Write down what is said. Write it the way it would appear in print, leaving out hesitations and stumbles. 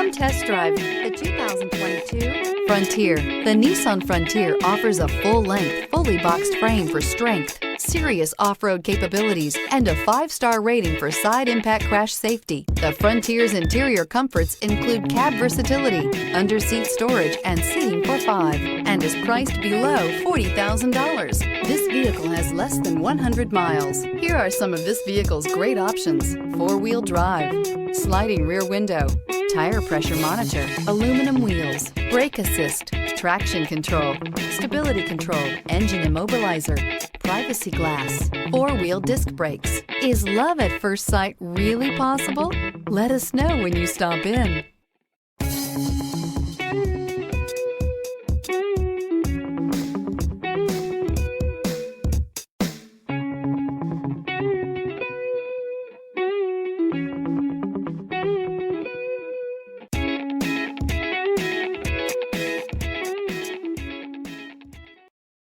Come test drive the 2022 Frontier. The Nissan Frontier offers a full-length, fully boxed frame for strength, serious off-road capabilities, and a 5-star rating for side impact crash safety. The Frontier's interior comforts include cab versatility, under-seat storage, and seating for 5, and is priced below $40,000. This vehicle has less than 100 miles. Here are some of this vehicle's great options: 4-wheel drive, sliding rear window, tire pressure monitor, aluminum wheels, brake assist, traction control, stability control, engine immobilizer, privacy glass, 4-wheel disc brakes. Is love at first sight really possible? Let us know when you stop in.